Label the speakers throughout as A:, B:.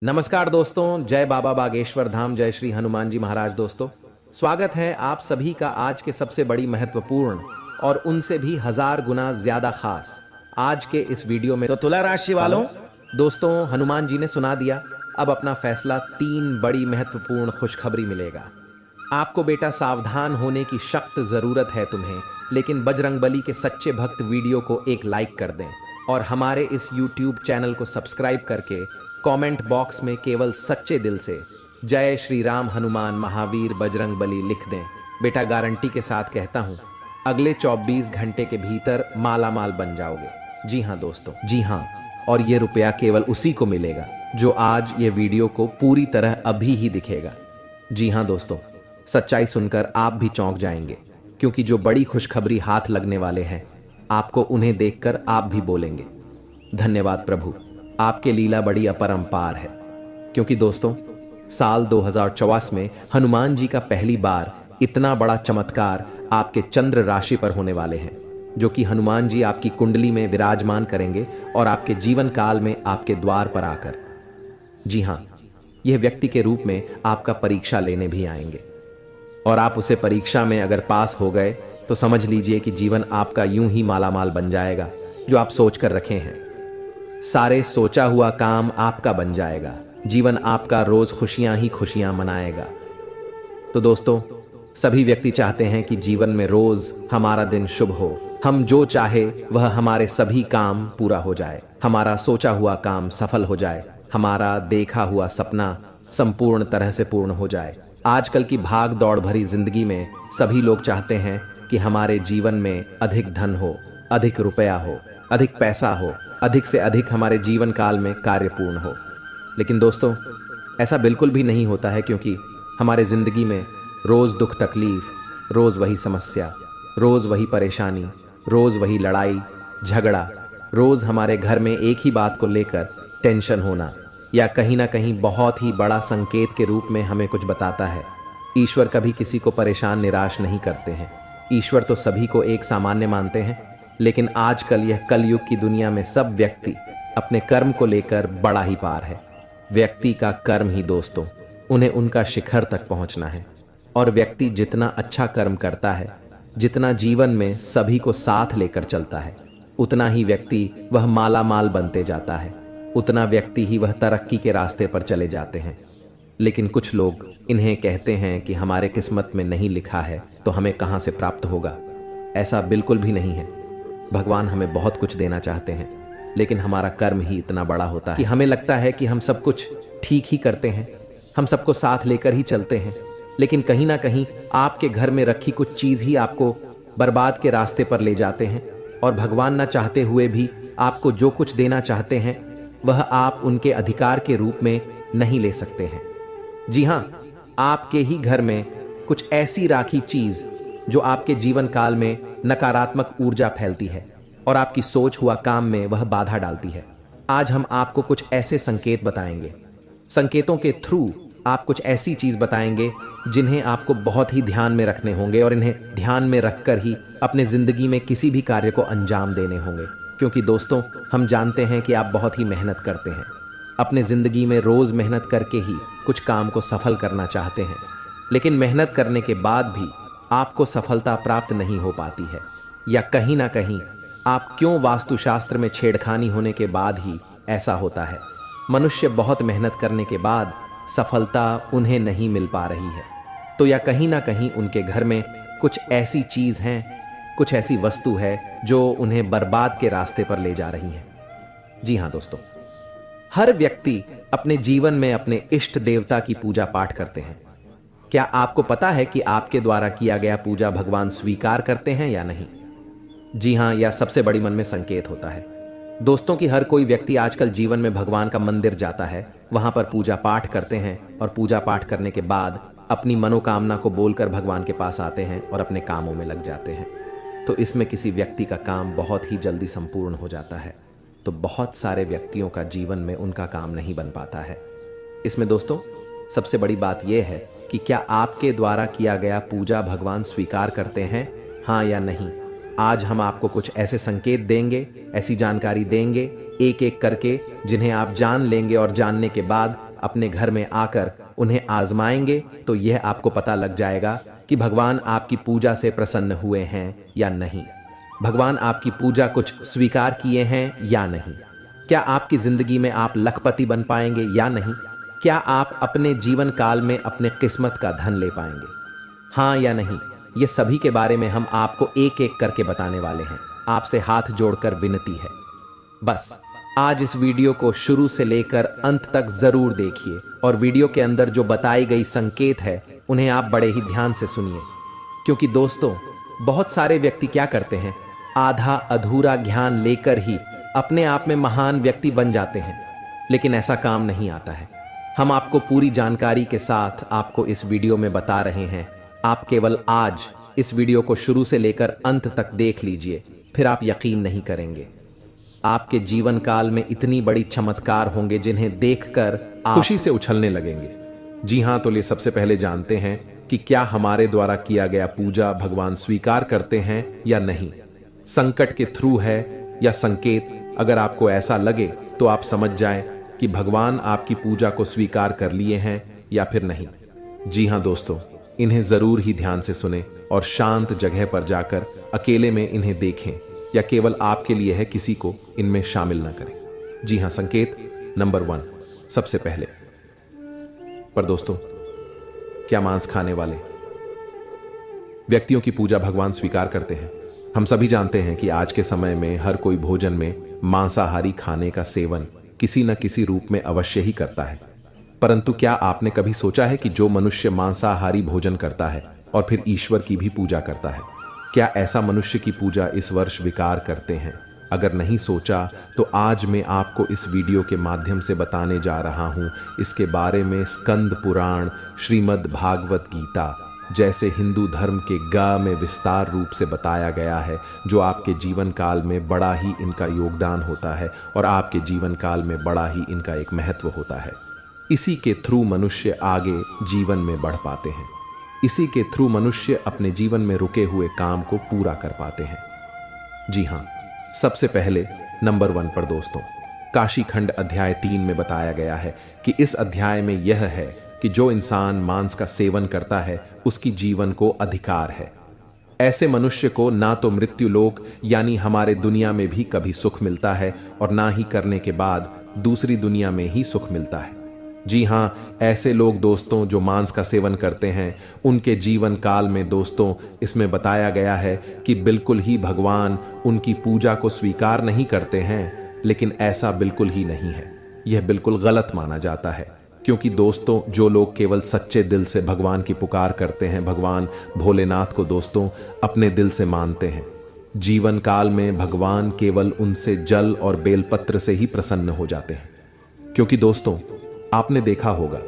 A: नमस्कार दोस्तों, जय बाबा बागेश्वर धाम, जय श्री हनुमान जी महाराज। दोस्तों, स्वागत है आप सभी का आज के सबसे बड़ी महत्वपूर्ण और उनसे भी 1000 गुना ज्यादा खास आज के इस वीडियो में।
B: तो तुला राशि वालों,
A: दोस्तों, हनुमान जी ने सुना दिया। अब अपना फैसला 3 बड़ी महत्वपूर्ण खुशखबरी मिलेगा आपको। बेटा, सावधान होने की सख्त जरूरत है तुम्हें, लेकिन बजरंगबली के सच्चे भक्त वीडियो को एक लाइक कर दें और हमारे इस YouTube चैनल को सब्सक्राइब करके कमेंट बॉक्स में केवल सच्चे दिल से जय श्री राम हनुमान महावीर बजरंगबली लिख दें। बेटा, गारंटी के साथ कहता हूं, अगले 24 घंटे के भीतर माला माल बन जाओगे। जी हां दोस्तों, जी हां। और ये रुपया केवल उसी को मिलेगा जो आज ये वीडियो को पूरी तरह अभी ही दिखेगा। जी हां दोस्तों, सच्चाई सुनकर आप भी चौंक जाएंगे, क्योंकि जो बड़ी खुशखबरी हाथ लगने वाले हैं, आपको उन्हें देखकर आप भी बोलेंगे, धन्यवाद प्रभु, आपके लीला बड़ी अपरंपार है। क्योंकि दोस्तों, साल 2024 में हनुमान जी का पहली बार इतना बड़ा चमत्कार आपके चंद्र राशि पर होने वाले हैं, जो कि हनुमान जी आपकी कुंडली में विराजमान करेंगे और आपके जीवन काल में आपके द्वार पर आकर, जी हां, यह व्यक्ति के रूप में आपका परीक्षा लेने भी आएंगे। और आप उसे परीक्षा में अगर पास हो गए तो समझ लीजिए कि जीवन आपका यूं ही मालामाल बन जाएगा जो आप सोच कर रखे हैं। सारे सोचा हुआ काम आपका बन जाएगा। जीवन आपका रोज खुशियां ही खुशियां मनाएगा। तो दोस्तों, सभी व्यक्ति चाहते हैं कि जीवन में रोज हमारा दिन शुभ हो, हम जो चाहे वह हमारे सभी काम पूरा हो जाए, हमारा सोचा हुआ काम सफल हो जाए, हमारा देखा हुआ सपना संपूर्ण तरह से पूर्ण हो जाए। आजकल की भाग दौड़ भरी जिंदगी में सभी लोग चाहते हैं कि हमारे जीवन में अधिक धन हो, अधिक रुपया हो, अधिक पैसा हो, अधिक से अधिक हमारे जीवन काल में कार्य पूर्ण हो। लेकिन दोस्तों, ऐसा बिल्कुल भी नहीं होता है, क्योंकि हमारे जिंदगी में रोज दुख तकलीफ, रोज वही समस्या, रोज वही परेशानी, रोज वही लड़ाई झगड़ा, रोज हमारे घर में एक ही बात को लेकर टेंशन होना या कहीं ना कहीं बहुत ही बड़ा संकेत के रूप में हमें कुछ बताता है। ईश्वर कभी किसी को परेशान निराश नहीं करते हैं। ईश्वर तो सभी को एक सामान्य मानते हैं, लेकिन आजकल यह कलयुग की दुनिया में सब व्यक्ति अपने कर्म को लेकर बड़ा ही पार है। व्यक्ति का कर्म ही दोस्तों उन्हें उनका शिखर तक पहुंचना है। और व्यक्ति जितना अच्छा कर्म करता है, जितना जीवन में सभी को साथ लेकर चलता है, उतना ही व्यक्ति वह माला माल बनते जाता है, उतना व्यक्ति ही वह तरक्की के रास्ते पर चले जाते हैं। लेकिन कुछ लोग इन्हें कहते हैं कि हमारे किस्मत में नहीं लिखा है तो हमें कहां से प्राप्त होगा। ऐसा बिल्कुल भी नहीं है। भगवान हमें बहुत कुछ देना चाहते हैं, लेकिन हमारा कर्म ही इतना बड़ा होता है कि हमें लगता है कि हम सब कुछ ठीक ही करते हैं, हम सबको साथ लेकर ही चलते हैं, लेकिन कहीं ना कहीं आपके घर में रखी कुछ चीज ही आपको बर्बाद के रास्ते पर ले जाते हैं। और भगवान न चाहते हुए भी आपको जो कुछ देना चाहते हैं वह आप उनके अधिकार के रूप में नहीं ले सकते हैं। जी हां, आपके ही घर में कुछ ऐसी राखी चीज जो आपके जीवन काल में नकारात्मक ऊर्जा फैलती है और आपकी सोच हुआ काम में वह बाधा डालती है। आज हम आपको कुछ ऐसे संकेत बताएंगे। संकेतों के थ्रू आप कुछ ऐसी चीज बताएंगे जिन्हें आपको बहुत ही ध्यान में रखने होंगे और इन्हें ध्यान में रखकर ही अपने जिंदगी में किसी भी कार्य को अंजाम देने होंगे। क्योंकि दोस्तों, हम जानते हैं कि आप बहुत ही मेहनत करते हैं, अपने जिंदगी में रोज मेहनत करके ही कुछ काम को सफल करना चाहते हैं, लेकिन मेहनत करने के बाद भी आपको सफलता प्राप्त नहीं हो पाती है। या कहीं ना कहीं आप क्यों वास्तुशास्त्र में छेड़खानी होने के बाद ही ऐसा होता है। मनुष्य बहुत मेहनत करने के बाद सफलता उन्हें नहीं मिल पा रही है, तो या कहीं ना कहीं उनके घर में कुछ ऐसी चीज है, कुछ ऐसी वस्तु है जो उन्हें बर्बाद के रास्ते पर ले जा रही है। जी हां दोस्तों, हर व्यक्ति अपने जीवन में अपने इष्ट देवता की पूजा पाठ करते हैं। क्या आपको पता है कि आपके द्वारा किया गया पूजा भगवान स्वीकार करते हैं या नहीं? जी हां, यह सबसे बड़ी मन में संकेत होता है दोस्तों कि हर कोई व्यक्ति आजकल जीवन में भगवान का मंदिर जाता है, वहां पर पूजा पाठ करते हैं और पूजा पाठ करने के बाद अपनी मनोकामना को बोलकर भगवान के पास आते हैं और अपने कामों में लग जाते हैं। तो इसमें किसी व्यक्ति का काम बहुत ही जल्दी संपूर्ण हो जाता है, तो बहुत सारे व्यक्तियों का जीवन में उनका काम नहीं बन पाता है। इसमें दोस्तों सबसे बड़ी बात यह है कि क्या आपके द्वारा किया गया पूजा भगवान स्वीकार करते हैं, हाँ या नहीं। आज हम आपको कुछ ऐसे संकेत देंगे, ऐसी जानकारी देंगे एक एक करके, जिन्हें आप जान लेंगे और जानने के बाद अपने घर में आकर उन्हें आजमाएंगे तो यह आपको पता लग जाएगा कि भगवान आपकी पूजा से प्रसन्न हुए हैं या नहीं। भगवान आपकी पूजा कुछ स्वीकार किए हैं या नहीं। क्या आपकी जिंदगी में आप लखपति बन पाएंगे या नहीं। क्या आप अपने जीवन काल में अपने किस्मत का धन ले पाएंगे, हाँ या नहीं। ये सभी के बारे में हम आपको एक एक करके बताने वाले हैं। आपसे हाथ जोड़कर विनती है, बस आज इस वीडियो को शुरू से लेकर अंत तक जरूर देखिए और वीडियो के अंदर जो बताई गई संकेत है उन्हें आप बड़े ही ध्यान से सुनिए। क्योंकि दोस्तों, बहुत सारे व्यक्ति क्या करते हैं, आधा अधूरा ज्ञान लेकर ही अपने आप में महान व्यक्ति बन जाते हैं, लेकिन ऐसा काम नहीं आता है। हम आपको पूरी जानकारी के साथ आपको इस वीडियो में बता रहे हैं। आप केवल आज इस वीडियो को शुरू से लेकर अंत तक देख लीजिए, फिर आप यकीन नहीं करेंगे। आपके जीवन काल में इतनी बड़ी चमत्कार होंगे जिन्हें देखकर आप
B: खुशी से उछलने लगेंगे। जी हाँ, तो ये सबसे पहले जानते हैं कि क्या हमारे द्वारा किया गया पूजा भगवान स्वीकार करते हैं या नहीं। संकट के थ्रू है या संकेत। अगर आपको ऐसा लगे तो आप समझ जाएं कि भगवान आपकी पूजा को स्वीकार कर लिए हैं या फिर नहीं। जी हाँ दोस्तों, इन्हें जरूर ही ध्यान से सुने और शांत जगह पर जाकर अकेले में इन्हें देखें, या केवल आपके लिए है, किसी को इनमें शामिल ना करें। जी हाँ, संकेत नंबर 1 सबसे पहले। पर दोस्तों, क्या मांस खाने वाले व्यक्तियों की पूजा भगवान स्वीकार करते हैं? हम सभी जानते हैं कि आज के समय में हर कोई भोजन में मांसाहारी खाने का सेवन किसी न किसी रूप में अवश्य ही करता है। परंतु क्या आपने कभी सोचा है कि जो मनुष्य मांसाहारी भोजन करता है और फिर ईश्वर की भी पूजा करता है, क्या ऐसा मनुष्य की पूजा इस वर्ष स्वीकार करते हैं? अगर नहीं सोचा तो आज मैं आपको इस वीडियो के माध्यम से बताने जा रहा हूं इसके बारे में। स्कंद पुराण, श्रीमद् भागवत गीता जैसे हिंदू धर्म के गा में विस्तार रूप से बताया गया है, जो आपके जीवन काल में बड़ा ही इनका योगदान होता है और आपके जीवन काल में बड़ा ही इनका एक महत्व होता है। इसी के थ्रू मनुष्य आगे जीवन में बढ़ पाते हैं। इसी के थ्रू मनुष्य अपने जीवन में रुके हुए काम को पूरा कर पाते हैं। जी हाँ, सबसे पहले नंबर 1 पर दोस्तों, काशी खंड अध्याय 3 में बताया गया है कि इस अध्याय में यह है कि जो इंसान मांस का सेवन करता है उसकी जीवन को अधिकार है। ऐसे मनुष्य को ना तो मृत्यु लोक यानी हमारे दुनिया में भी कभी सुख मिलता है और ना ही करने के बाद दूसरी दुनिया में ही सुख मिलता है। जी हाँ, ऐसे लोग दोस्तों जो मांस का सेवन करते हैं उनके जीवन काल में दोस्तों इसमें बताया गया है कि बिल्कुल ही भगवान उनकी पूजा को स्वीकार नहीं करते हैं। लेकिन ऐसा बिल्कुल ही नहीं है, यह बिल्कुल गलत माना जाता है। क्योंकि दोस्तों, जो लोग केवल सच्चे दिल से भगवान की पुकार करते हैं, भगवान भोलेनाथ को दोस्तों अपने दिल से मानते हैं, जीवन काल में भगवान केवल उनसे जल और बेलपत्र से ही प्रसन्न हो जाते हैं। क्योंकि दोस्तों, आपने देखा होगा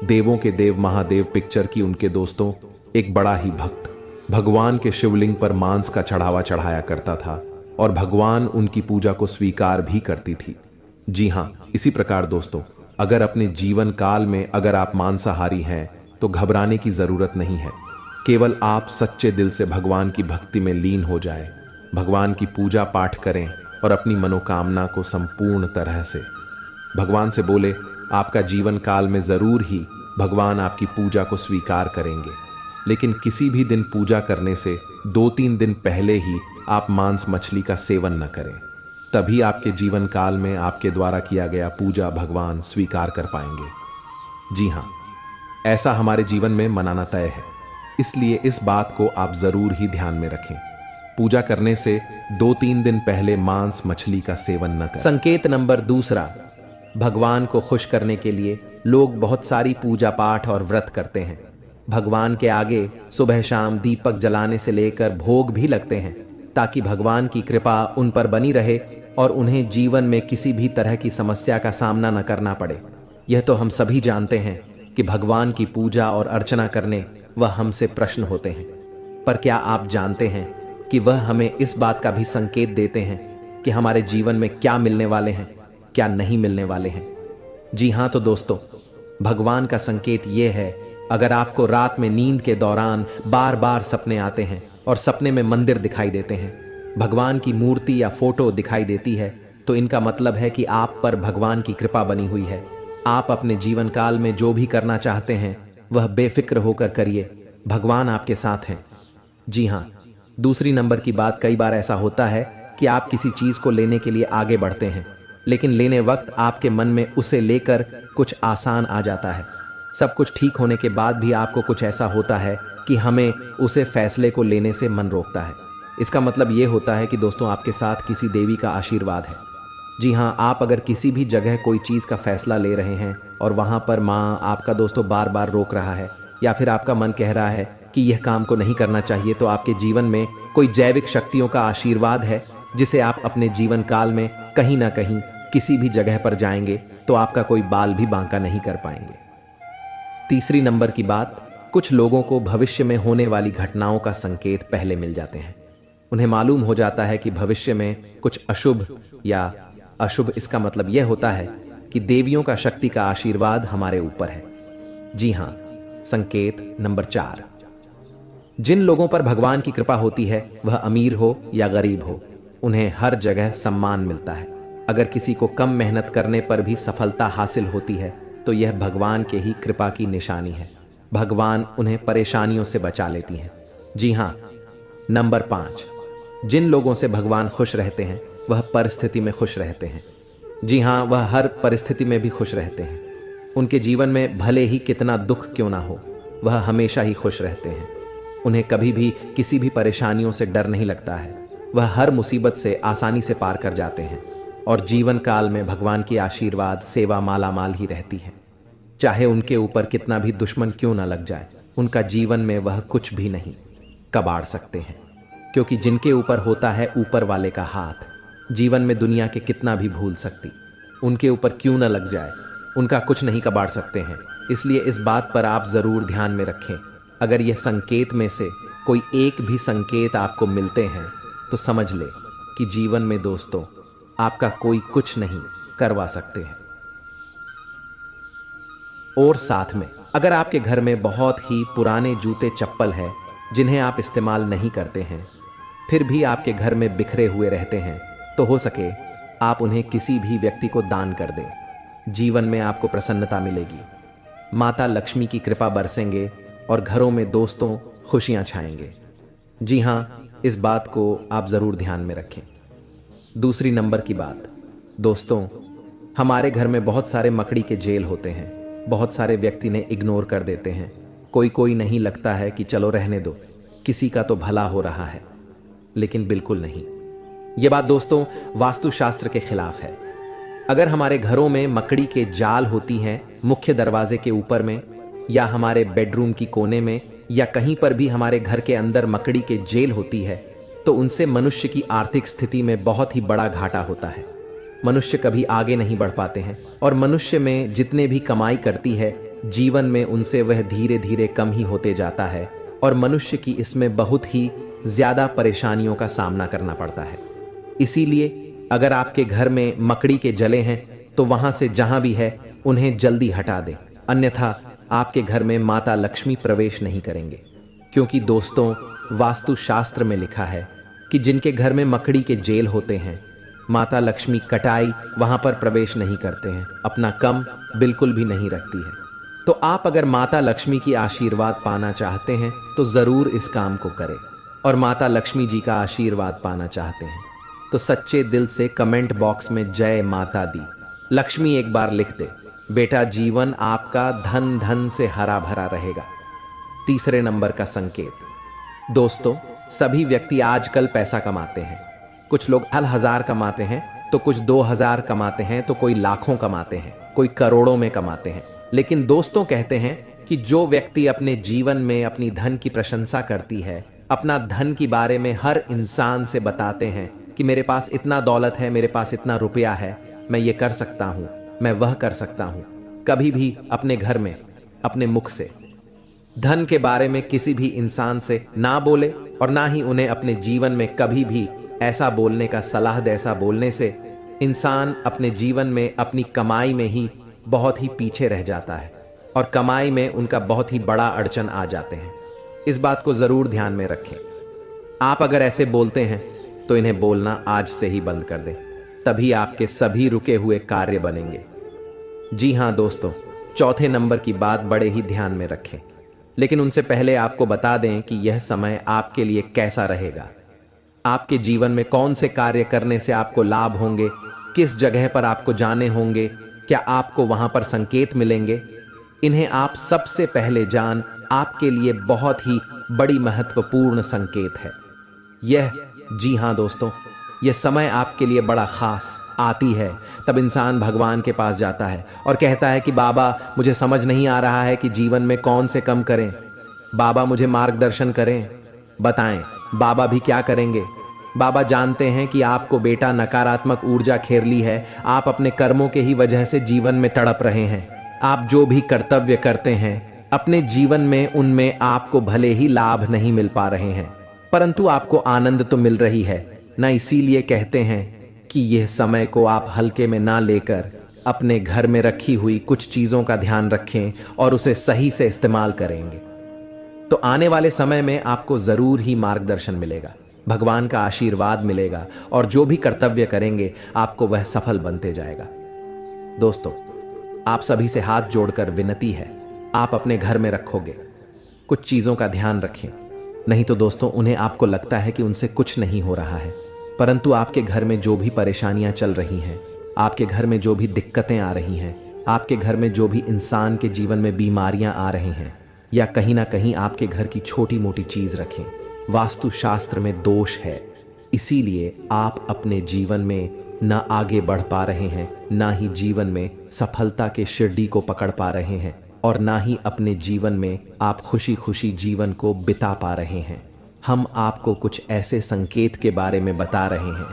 B: देवों के देव महादेव पिक्चर की उनके दोस्तों एक बड़ा ही भक्त भगवान के शिवलिंग पर मांस का चढ़ावा चढ़ाया करता था और भगवान उनकी पूजा को स्वीकार भी करती थी। जी हाँ, इसी प्रकार दोस्तों, अगर अपने जीवन काल में अगर आप मांसाहारी हैं तो घबराने की जरूरत नहीं है। केवल आप सच्चे दिल से भगवान की भक्ति में लीन हो जाए, भगवान की पूजा पाठ करें और अपनी मनोकामना को संपूर्ण तरह से भगवान से बोले। आपका जीवन काल में जरूर ही भगवान आपकी पूजा को स्वीकार करेंगे। लेकिन किसी भी दिन पूजा करने से 2-3 दिन पहले ही आप मांस मछली का सेवन न करें, तभी आपके जीवन काल में आपके द्वारा किया गया पूजा भगवान स्वीकार कर पाएंगे। जी हाँ, ऐसा हमारे जीवन में मनाना तय है, इसलिए इस बात को आप जरूर ही ध्यान में रखें। पूजा करने से 2-3 दिन पहले मांस मछली का सेवन न करें।
A: संकेत नंबर 2, भगवान को खुश करने के लिए लोग बहुत सारी पूजा पाठ और व्रत करते हैं। भगवान के आगे सुबह शाम दीपक जलाने से लेकर भोग भी लगते हैं, ताकि भगवान की कृपा उन पर बनी रहे और उन्हें जीवन में किसी भी तरह की समस्या का सामना न करना पड़े। यह तो हम सभी जानते हैं कि भगवान की पूजा और अर्चना करने वह हमसे प्रश्न होते हैं, पर क्या आप जानते हैं कि वह हमें इस बात का भी संकेत देते हैं कि हमारे जीवन में क्या मिलने वाले हैं, क्या नहीं मिलने वाले हैं। जी हाँ, तो दोस्तों, भगवान का संकेत यह है, अगर आपको रात में नींद के दौरान बार बार सपने आते हैं और सपने में मंदिर दिखाई देते हैं, भगवान की मूर्ति या फोटो दिखाई देती है, तो इनका मतलब है कि आप पर भगवान की कृपा बनी हुई है। आप अपने जीवन काल में जो भी करना चाहते हैं वह बेफिक्र होकर करिए, भगवान आपके साथ हैं। जी हाँ, दूसरी नंबर की बात, कई बार ऐसा होता है कि आप किसी चीज को लेने के लिए आगे बढ़ते हैं, लेकिन लेने वक्त आपके मन में उसे लेकर कुछ आसान आ जाता है। सब कुछ ठीक होने के बाद भी आपको कुछ ऐसा होता है कि हमें उसे फैसले को लेने से मन रोकता है। इसका मतलब ये होता है कि दोस्तों आपके साथ किसी देवी का आशीर्वाद है। जी हाँ, आप अगर किसी भी जगह कोई चीज़ का फैसला ले रहे हैं और वहाँ पर माँ आपका दोस्तों बार बार रोक रहा है, या फिर आपका मन कह रहा है कि यह काम को नहीं करना चाहिए, तो आपके जीवन में कोई जैविक शक्तियों का आशीर्वाद है जिसे आप अपने जीवन काल में कहीं ना कहीं किसी भी जगह पर जाएंगे तो आपका कोई बाल भी बांका नहीं कर पाएंगे। तीसरी नंबर की बात, कुछ लोगों को भविष्य में होने वाली घटनाओं का संकेत पहले मिल जाते हैं। उन्हें मालूम हो जाता है कि भविष्य में कुछ अशुभ या अशुभ, इसका मतलब यह होता है कि देवियों का शक्ति का आशीर्वाद हमारे ऊपर है। जी हाँ, संकेत नंबर 4, जिन लोगों पर भगवान की कृपा होती है, वह अमीर हो या गरीब हो, उन्हें हर जगह सम्मान मिलता है। अगर किसी को कम मेहनत करने पर भी सफलता हासिल होती है तो यह भगवान के ही कृपा की निशानी है। भगवान उन्हें परेशानियों से बचा लेती हैं। जी हाँ, नंबर 5, जिन लोगों से भगवान खुश रहते हैं वह परिस्थिति में खुश रहते हैं। जी हाँ, वह हर परिस्थिति में भी खुश रहते हैं। उनके जीवन में भले ही कितना दुख क्यों ना हो, वह हमेशा ही खुश रहते हैं। उन्हें कभी भी किसी भी परेशानियों से डर नहीं लगता है। वह हर मुसीबत से आसानी से पार कर जाते हैं और जीवन काल में भगवान की आशीर्वाद सेवा मालामाल ही रहती है। चाहे उनके ऊपर कितना भी दुश्मन क्यों ना लग जाए, उनका जीवन में वह कुछ भी नहीं कबाड़ सकते हैं, क्योंकि जिनके ऊपर होता है ऊपर वाले का हाथ, जीवन में दुनिया के कितना भी भूल सकती, उनके ऊपर क्यों ना लग जाए, उनका कुछ नहीं कबाड़ सकते हैं। इसलिए इस बात पर आप जरूर ध्यान में रखें। अगर यह संकेत में से कोई एक भी संकेत आपको मिलते हैं तो समझ ले कि जीवन में दोस्तों आपका कोई कुछ नहीं करवा सकते हैं। और साथ में अगर आपके घर में बहुत ही पुराने जूते चप्पल हैं जिन्हें आप इस्तेमाल नहीं करते हैं, फिर भी आपके घर में बिखरे हुए रहते हैं, तो हो सके आप उन्हें किसी भी व्यक्ति को दान कर दें। जीवन में आपको प्रसन्नता मिलेगी, माता लक्ष्मी की कृपा बरसेंगे और घरों में दोस्तों खुशियां छाएंगे। जी हाँ, इस बात को आप जरूर ध्यान में रखें। दूसरी नंबर की बात, दोस्तों हमारे घर में बहुत सारे मकड़ी के जेल होते हैं। बहुत सारे व्यक्ति ने इग्नोर कर देते हैं। कोई नहीं, लगता है कि चलो रहने दो, किसी का तो भला हो रहा है, लेकिन बिल्कुल नहीं। यह बात दोस्तों वास्तुशास्त्र के खिलाफ है। अगर हमारे घरों में मकड़ी के जाल होती हैं मुख्य दरवाजे के ऊपर में, या हमारे बेडरूम की कोने में, या कहीं पर भी हमारे घर के अंदर मकड़ी के जेल होती है, तो उनसे मनुष्य की आर्थिक स्थिति में बहुत ही बड़ा घाटा होता है। मनुष्य कभी आगे नहीं बढ़ पाते हैं और मनुष्य में जितने भी कमाई करती है, जीवन में उनसे वह धीरे धीरे कम ही होते जाता है और मनुष्य की इसमें बहुत ही ज्यादा परेशानियों का सामना करना पड़ता है। इसीलिए अगर आपके घर में मकड़ी के जले हैं तो वहां से जहां भी है उन्हें जल्दी हटा दें, अन्यथा आपके घर में माता लक्ष्मी प्रवेश नहीं करेंगे। क्योंकि दोस्तों वास्तुशास्त्र में लिखा है कि जिनके घर में मकड़ी के जेल होते हैं, माता लक्ष्मी कटाई वहां पर प्रवेश नहीं करते हैं, अपना कम बिल्कुल भी नहीं रखती है। तो आप अगर माता लक्ष्मी की आशीर्वाद पाना चाहते हैं तो जरूर इस काम को करें, और माता लक्ष्मी जी का आशीर्वाद पाना चाहते हैं तो सच्चे दिल से कमेंट बॉक्स में जय माता दी लक्ष्मी एक बार लिख दे। बेटा जीवन आपका धन धन से हरा भरा रहेगा। तीसरे नंबर का संकेत, दोस्तों सभी व्यक्ति आजकल पैसा कमाते हैं। कुछ लोग 1000 कमाते हैं तो कुछ 2000 कमाते हैं तो कोई लाखों कमाते हैं, कोई करोड़ों में कमाते हैं। लेकिन दोस्तों कहते हैं कि जो व्यक्ति अपने जीवन में अपनी धन की प्रशंसा करती है, अपना धन के बारे में हर इंसान से बताते हैं कि मेरे पास इतना दौलत है, मेरे पास इतना रुपया है, मैं ये कर सकता हूँ, मैं वह कर सकता हूँ, कभी भी अपने घर में अपने मुख से धन के बारे में किसी भी इंसान से ना बोले और ना ही उन्हें अपने जीवन में कभी भी ऐसा बोलने का सलाह दे। ऐसा बोलने से इंसान अपने जीवन में अपनी कमाई में ही बहुत ही पीछे रह जाता है और कमाई में उनका बहुत ही बड़ा अड़चन आ जाते हैं। इस बात को जरूर ध्यान में रखें। आप अगर ऐसे बोलते हैं तो इन्हें बोलना आज से ही बंद कर दें, तभी आपके सभी रुके हुए कार्य बनेंगे। जी हाँ दोस्तों, चौथे नंबर की बात बड़े ही ध्यान में रखें, लेकिन उनसे पहले आपको बता दें कि यह समय आपके लिए कैसा रहेगा। आपके जीवन में कौन से कार्य करने से आपको लाभ होंगे, किस जगह पर आपको जाने होंगे, क्या आपको वहां पर संकेत मिलेंगे, इन्हें आप सबसे पहले जान आपके लिए बहुत ही बड़ी महत्वपूर्ण संकेत है यह। जी हाँ दोस्तों, यह समय आपके लिए बड़ा खास आती है। तब इंसान भगवान के पास जाता है और कहता है कि बाबा, मुझे समझ नहीं आ रहा है कि जीवन में कौन से कम करें, बाबा मुझे मार्गदर्शन करें, बताएं। बाबा भी क्या करेंगे? बाबा जानते हैं कि आपको बेटा नकारात्मक ऊर्जा घेर ली है, आप अपने कर्मों के ही वजह से जीवन में तड़प रहे हैं। आप जो भी कर्तव्य करते हैं अपने जीवन में, उनमें आपको भले ही लाभ नहीं मिल पा रहे हैं, परंतु आपको आनंद तो मिल रही है ना। इसीलिए कहते हैं कि यह समय को आप हल्के में ना लेकर अपने घर में रखी हुई कुछ चीजों का ध्यान रखें और उसे सही से इस्तेमाल करेंगे तो आने वाले समय में आपको जरूर ही मार्गदर्शन मिलेगा, भगवान का आशीर्वाद मिलेगा और जो भी कर्तव्य करेंगे आपको वह सफल बनते जाएगा। दोस्तों, आप सभी से हाथ जोड़कर विनती है, आप अपने घर में रखोगे कुछ चीजों का ध्यान रखें। नहीं तो दोस्तों, उन्हें आपको लगता है कि उनसे कुछ नहीं हो रहा है, परंतु आपके घर में जो भी परेशानियां चल रही हैं, आपके घर में जो भी दिक्कतें आ रही हैं, आपके घर में जो भी इंसान के जीवन में बीमारियां आ रही हैं, या कहीं ना कहीं आपके घर की छोटी मोटी चीज रखें, वास्तुशास्त्र में दोष है। इसीलिए आप अपने जीवन में न आगे बढ़ पा रहे हैं, ना ही जीवन में सफलता के शिरडी को पकड़ पा रहे हैं, और ना ही अपने जीवन में आप खुशी खुशी जीवन को बिता पा रहे हैं। हम आपको कुछ ऐसे संकेत के बारे में बता रहे हैं,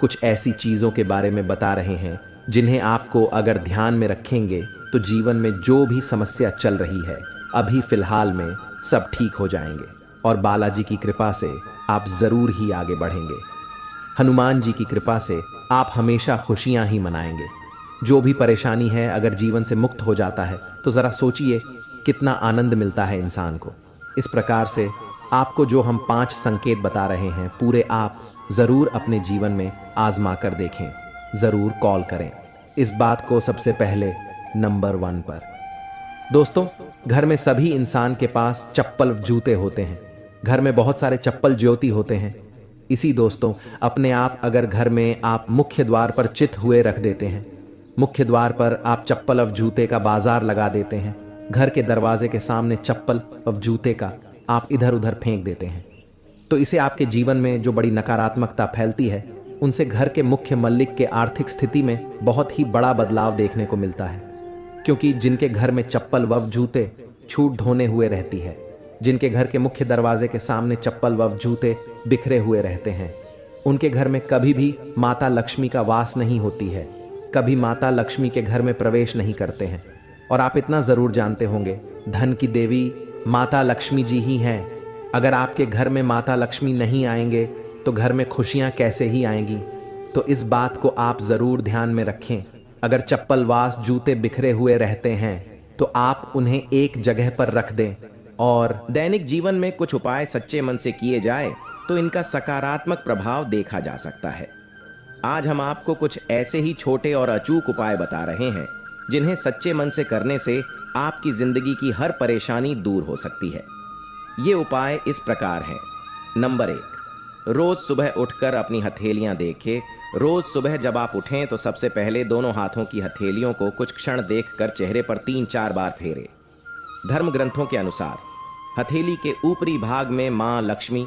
A: कुछ ऐसी चीजों के बारे में बता रहे हैं जिन्हें आपको अगर ध्यान में रखेंगे तो जीवन में जो भी समस्या चल रही है अभी फिलहाल में सब ठीक हो जाएंगे और बालाजी की कृपा से आप जरूर ही आगे बढ़ेंगे। हनुमान जी की कृपा से आप हमेशा खुशियां ही मनाएंगे। जो भी परेशानी है अगर जीवन से मुक्त हो जाता है तो जरा सोचिए कितना आनंद मिलता है इंसान को। इस प्रकार से आपको जो हम 5 संकेत बता रहे हैं पूरे आप जरूर अपने जीवन में आजमा कर देखें, जरूर कॉल करें इस बात को सबसे पहले नंबर 1 पर। दोस्तों, घर में सभी इंसान के पास चप्पल जूते होते हैं, घर में बहुत सारे चप्पल ज्योति होते हैं। इसी दोस्तों, अपने आप अगर घर में आप मुख्य द्वार पर चित हुए रख देते हैं, मुख्य द्वार पर आप चप्पल और जूते का बाजार लगा देते हैं, घर के दरवाजे के सामने चप्पल और जूते का आप इधर उधर फेंक देते हैं, तो इसे आपके जीवन में जो बड़ी नकारात्मकता फैलती है उनसे घर के मुख्य मल्लिक के आर्थिक स्थिति में बहुत ही बड़ा बदलाव देखने को मिलता है। क्योंकि जिनके घर में चप्पल व जूते छूट ढोने हुए रहती है, जिनके घर के मुख्य दरवाजे के सामने चप्पल व जूते बिखरे हुए रहते हैं, उनके घर में कभी भी माता लक्ष्मी का वास नहीं होती है, कभी माता लक्ष्मी के घर में प्रवेश नहीं करते हैं। और आप इतना जरूर जानते होंगे, धन की देवी माता लक्ष्मी जी ही हैं। अगर आपके घर में माता लक्ष्मी नहीं आएंगे तो घर में खुशियां कैसे ही आएंगी। तो इस बात को आप जरूर ध्यान में रखें। अगर चप्पल वास जूते बिखरे हुए रहते हैं तो आप उन्हें एक जगह पर रख दें और
C: दैनिक जीवन में कुछ उपाय सच्चे मन से किए जाए तो इनका सकारात्मक प्रभाव देखा जा सकता है। आज हम आपको कुछ ऐसे ही छोटे और अचूक उपाय बता रहे हैं जिन्हें सच्चे मन से करने से आपकी जिंदगी की हर परेशानी दूर हो सकती है। ये उपाय इस प्रकार हैं। नंबर 1, रोज सुबह उठकर अपनी हथेलियां देखें। रोज सुबह जब आप उठें तो सबसे पहले दोनों हाथों की हथेलियों को कुछ क्षण देखकर चेहरे पर 3-4 बार फेरें। धर्म ग्रंथों के अनुसार हथेली के ऊपरी भाग में मां लक्ष्मी,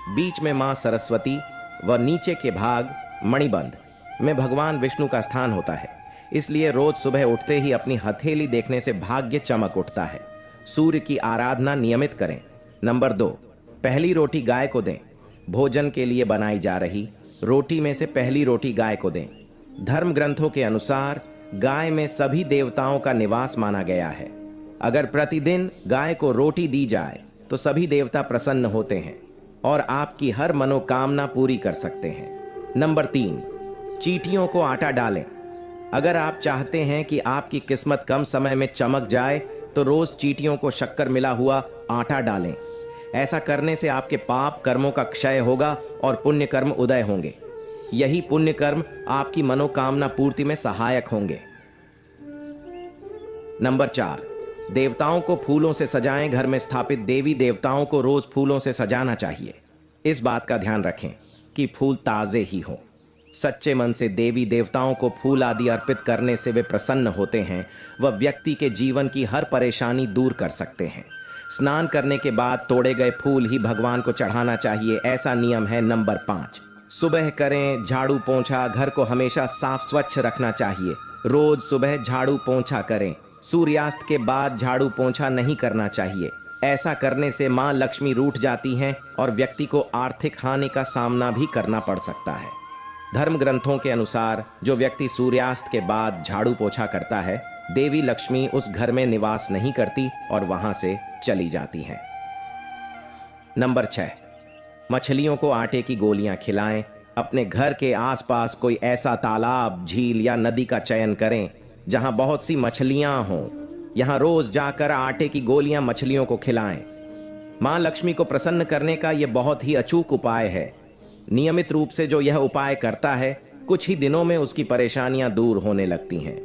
C: बीच में मां सरस्वती व नीचे के भाग मणिबंध में भगवान विष्णु का स्थान होता है। इसलिए रोज सुबह उठते ही अपनी हथेली देखने से भाग्य चमक उठता है। सूर्य की आराधना नियमित करें। नंबर 2, पहली रोटी गाय को दें। भोजन के लिए बनाई जा रही रोटी में से पहली रोटी गाय को दें। धर्म ग्रंथों के अनुसार गाय में सभी देवताओं का निवास माना गया है। अगर प्रतिदिन गाय को रोटी दी जाए तो सभी देवता प्रसन्न होते हैं और आपकी हर मनोकामना पूरी कर सकते हैं। नंबर 3, चींटियों को आटा डालें। अगर आप चाहते हैं कि आपकी किस्मत कम समय में चमक जाए तो रोज चींटियों को शक्कर मिला हुआ आटा डालें। ऐसा करने से आपके पाप कर्मों का क्षय होगा और पुण्य कर्म उदय होंगे। यही पुण्य कर्म आपकी मनोकामना पूर्ति में सहायक होंगे। नंबर 4, देवताओं को फूलों से सजाएं। घर में स्थापित देवी देवताओं को रोज फूलों से सजाना चाहिए। इस बात का ध्यान रखें कि फूल ताजे ही हों। सच्चे मन से देवी देवताओं को फूल आदि अर्पित करने से वे प्रसन्न होते हैं। वह व्यक्ति के जीवन की हर परेशानी दूर कर सकते हैं। स्नान करने के बाद तोड़े गए फूल ही भगवान को चढ़ाना चाहिए, ऐसा नियम है। नंबर 5, सुबह करें झाड़ू पोंछा। घर को हमेशा साफ स्वच्छ रखना चाहिए। रोज सुबह झाड़ू पोंछा करें। सूर्यास्त के बाद झाड़ू पोंछा नहीं करना चाहिए। ऐसा करने से मां लक्ष्मी रूठ जाती हैं और व्यक्ति को आर्थिक हानि का सामना भी करना पड़ सकता है। धर्म ग्रंथों के अनुसार जो व्यक्ति सूर्यास्त के बाद झाड़ू पोछा करता है, देवी लक्ष्मी उस घर में निवास नहीं करती और वहां से चली जाती हैं। नंबर 6, मछलियों को आटे की गोलियां खिलाएं। अपने घर के आसपास कोई ऐसा तालाब, झील या नदी का चयन करें जहां बहुत सी मछलियां हों। यहां रोज जाकर आटे की गोलियां मछलियों को खिलाएं। मां लक्ष्मी को प्रसन्न करने का यह बहुत ही अचूक उपाय है। नियमित रूप से जो यह उपाय करता है, कुछ ही दिनों में उसकी परेशानियां दूर होने लगती हैं।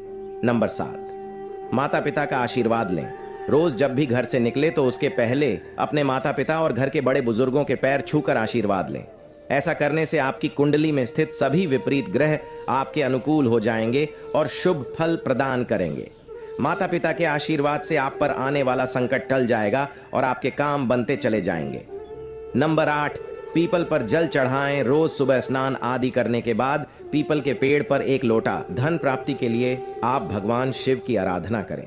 C: नंबर 7, माता पिता का आशीर्वाद लें। रोज जब भी घर से निकले तो उसके पहले अपने माता पिता और घर के बड़े बुजुर्गों के पैर छूकर आशीर्वाद लें। ऐसा करने से आपकी कुंडली में स्थित सभी विपरीत ग्रह आपके अनुकूल हो जाएंगे और शुभ फल प्रदान करेंगे। माता पिता के आशीर्वाद से आप पर आने वाला संकट टल जाएगा और आपके काम बनते चले जाएंगे। नंबर 8, पीपल पर जल चढ़ाएं। रोज सुबह स्नान आदि करने के बाद पीपल के पेड़ पर एक लोटा धन प्राप्ति के लिए आप भगवान शिव की आराधना करें।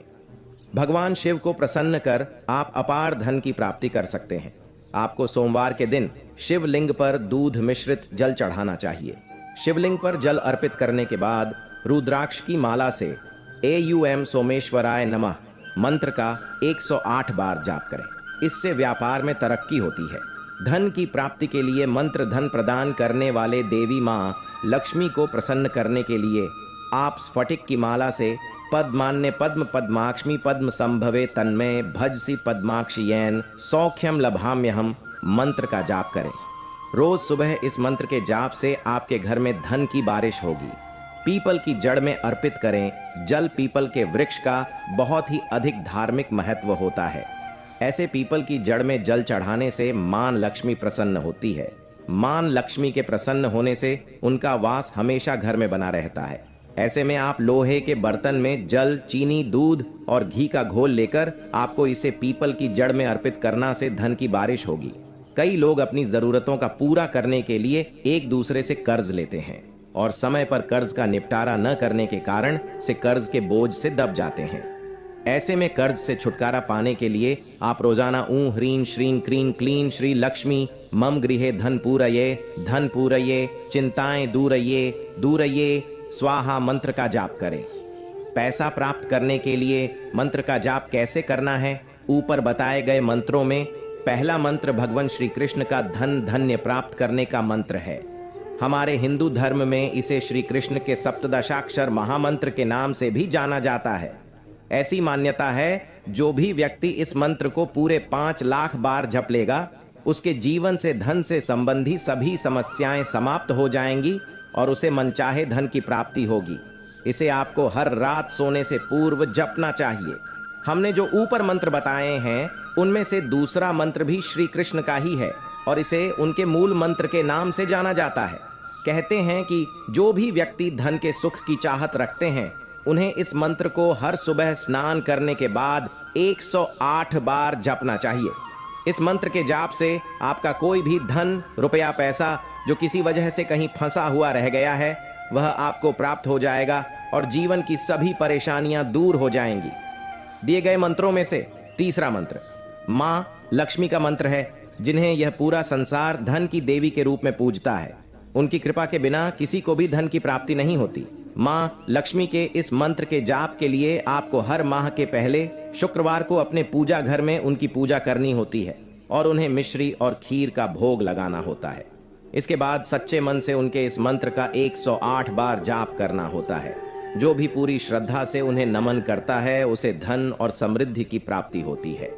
C: भगवान शिव को प्रसन्न कर आप अपार धन की प्राप्ति कर सकते हैं। आपको सोमवार के दिन शिवलिंग पर दूध मिश्रित जल चढ़ाना चाहिए। शिवलिंग पर जल अर्पित करने के बाद रुद्राक्ष की माला से AUM सोमेश्वराय नमः मंत्र का 108 बार जाप करें। इससे व्यापार में तरक्की होती है। धन की प्राप्ति के लिए मंत्र धन प्रदान करने वाले देवी मां लक्ष्मी को प्रसन्न करने के लिए आप स्फटिक की माला से पद्मान्य पद्म पद्माक्ष्मी पद्म संभवे तन्मय भजसी पद्माक्षियैन सौख्यम लभाम्यहम मंत्र का जाप करें। रोज सुबह इस मंत्र के जाप से आपके घर में धन की बारिश होगी। पीपल की जड़ में अर्पित करें। जल पीपल के वृक्ष का बहुत ही अधिक धार्मिक महत्व होता है। ऐसे पीपल की जड़ में जल चढ़ाने से मां लक्ष्मी प्रसन्न होती है। मां लक्ष्मी के प्रसन्न होने से उनका वास हमेशा घर में बना रहता है। ऐसे में आप लोहे के बर्तन में जल, चीनी, दूध और घी का घोल लेकर आपको इसे पीपल की जड़ में अर्पित करना से धन की बारिश होगी। कई लोग अपनी जरूरतों का पूरा करने के लिए एक दूसरे से कर्ज लेते हैं और समय पर कर्ज का निपटारा न करने के कारण से कर्ज के बोझ से दब जाते हैं। ऐसे में कर्ज से छुटकारा पाने के लिए आप रोजाना ऊं ह्रीं श्रीं क्रीं क्लीं श्री लक्ष्मी मम गृहे धन पूरये चिंताएं दूरये दूरये स्वाहा मंत्र का जाप करें। पैसा प्राप्त करने के लिए मंत्र का जाप कैसे करना है? ऊपर बताए गए मंत्रों में पहला मंत्र भगवान श्री कृष्ण का धन धन्य प्राप्त करने का मंत्र है। हमारे हिंदू धर्म में इसे श्री कृष्ण के सप्तदशाक्षर महामंत्र के नाम से भी जाना जाता है। ऐसी मान्यता है, जो भी व्यक्ति इस मंत्र को पूरे 5 लाख बार जप लेगा, उसके जीवन से धन से संबंधी सभी समस्याएं समाप्त हो जाएंगी और उसे मनचाहे धन की प्राप्ति होगी। इसे आपको हर रात सोने से पूर्व जपना चाहिए। हमने जो ऊपर मंत्र बताए हैं, उनमें से दूसरा मंत्र भी श्री कृष्ण का ही है और इसे उनके मूल मंत्र के नाम से जाना जाता है। कहते हैं कि जो भी व्यक्ति धन के सुख की चाहत रखते हैं, उन्हें इस मंत्र को हर सुबह स्नान करने के बाद 108 बार जपना चाहिए। इस मंत्र के जाप से आपका कोई भी धन, रुपया, पैसा जो किसी वजह से कहीं फंसा हुआ रह गया है, वह आपको प्राप्त हो जाएगा और जीवन की सभी परेशानियां दूर हो जाएंगी। दिए गए मंत्रों में से तीसरा मंत्र मां लक्ष्मी का मंत्र है, जिन्हें यह पूरा संसार धन की देवी के रूप में पूजता है। उनकी कृपा के बिना किसी को भी धन की प्राप्ति नहीं होती। मां लक्ष्मी के इस मंत्र के जाप के लिए आपको हर माह के पहले शुक्रवार को अपने पूजा घर में उनकी पूजा करनी होती है और उन्हें मिश्री और खीर का भोग लगाना होता है। इसके बाद सच्चे मन से उनके इस मंत्र का 108 बार जाप करना होता है। जो भी पूरी श्रद्धा से उन्हें नमन करता है, उसे धन और समृद्धि की प्राप्ति होती है।